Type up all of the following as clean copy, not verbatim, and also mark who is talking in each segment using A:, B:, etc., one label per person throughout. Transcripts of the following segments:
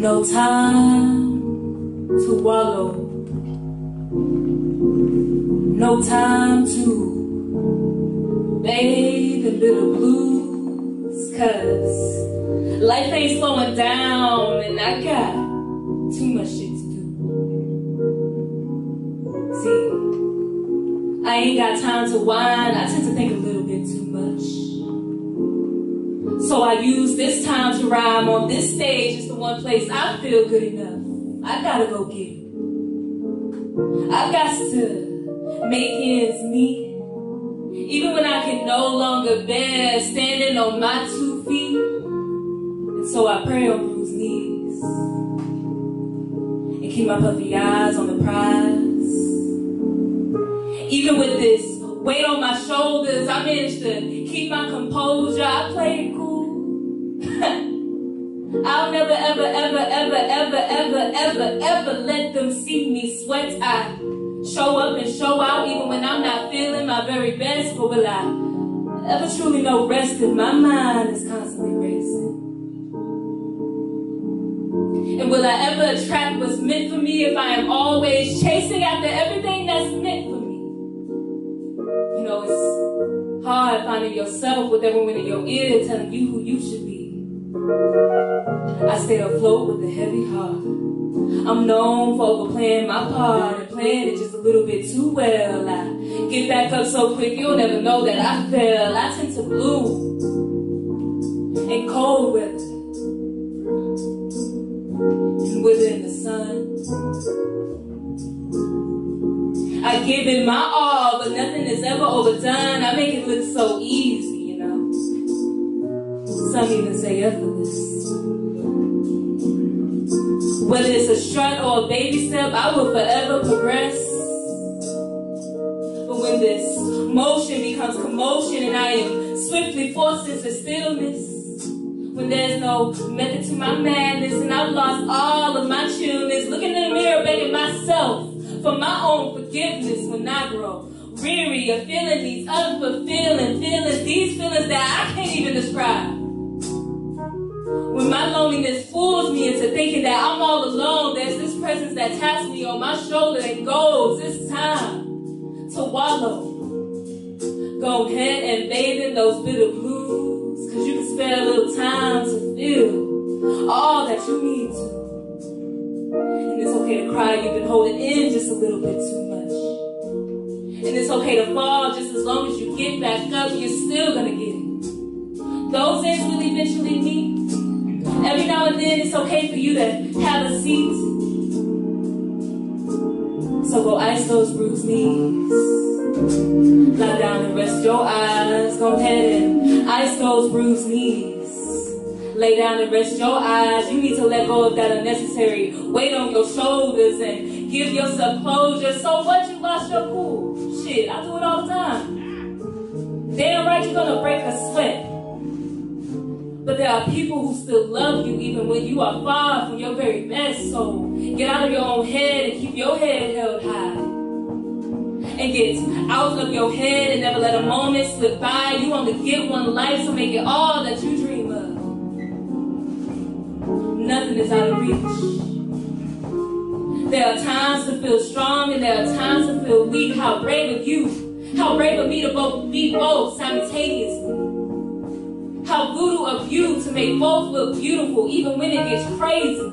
A: No time to wallow, no time to bathe in bitter blues, 'cause life ain't slowing down and I got too much shit to do. See, I ain't got time to whine, I tend to think a little bit too much. So I use this time to rhyme on this stage. It's the one place I feel good enough. I gotta go get it. I've got to make ends meet. Even when I can no longer bear standing on my 2 feet. And so I pray on bruised knees. And keep my puffy eyes on the prize. Even with this weight on my shoulders, I managed to keep my composure. I play it cool. I'll never, ever, ever, ever, ever, ever, ever, ever let them see me sweat. I show up and show out even when I'm not feeling my very best. But will I ever truly know rest if my mind is constantly racing? And will I ever attract what's meant for me if I am always chasing after everything that's meant for me? You know, it's hard finding yourself with everyone in your ear telling you who you should be. I stay afloat with a heavy heart. I'm known for overplaying my part and playing it just a little bit too well. I get back up so quick you'll never know that I fell. I tend to bloom in cold weather and wither in the sun. I give it my all, but nothing is ever overdone. I make it look so easy, you know. Some even say effortless. Whether it's a strut or a baby step, I will forever progress. But when this motion becomes commotion and I am swiftly forced into stillness, when there's no method to my madness and I've lost all of my chillness, looking in the mirror begging myself for my own forgiveness when I grow weary of feeling these unfulfilling feelings, these feelings that I can't even describe. When my loneliness fools me into thinking that I'm all alone, there's this presence that taps me on my shoulder and goes, it's time to wallow. Go ahead and bathe in those bitter blues, 'cause you can spare a little time to feel all that you need to. And it's okay to cry, you've been holding in just a little bit too much. And it's okay to fall, just as long as you get back up, you're still gonna get it. Those ends will eventually meet. Every now and then it's okay for you to have a seat. So go ice those bruised knees. Lie down and rest your eyes. Go ahead and ice those bruised knees. Lay down and rest your eyes. You need to let go of that unnecessary weight on your shoulders and give yourself closure. So what, you lost your cool? Shit, I do it all the time. Damn right you're gonna break a sweat. But there are people who still love you even when you are far from your very best. So get out of your own head and keep your head held high. And get out of your head and never let a moment slip by. You only get one life, so make it all that you dream of. Nothing is out of reach. There are times to feel strong and there are times to feel weak. How brave of you. How brave of me to be both simultaneously. How voodoo of you to make both look beautiful even when it gets crazy.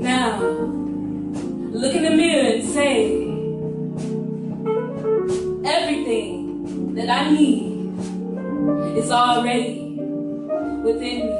A: Now, look in the mirror and say, everything that I need is already within me.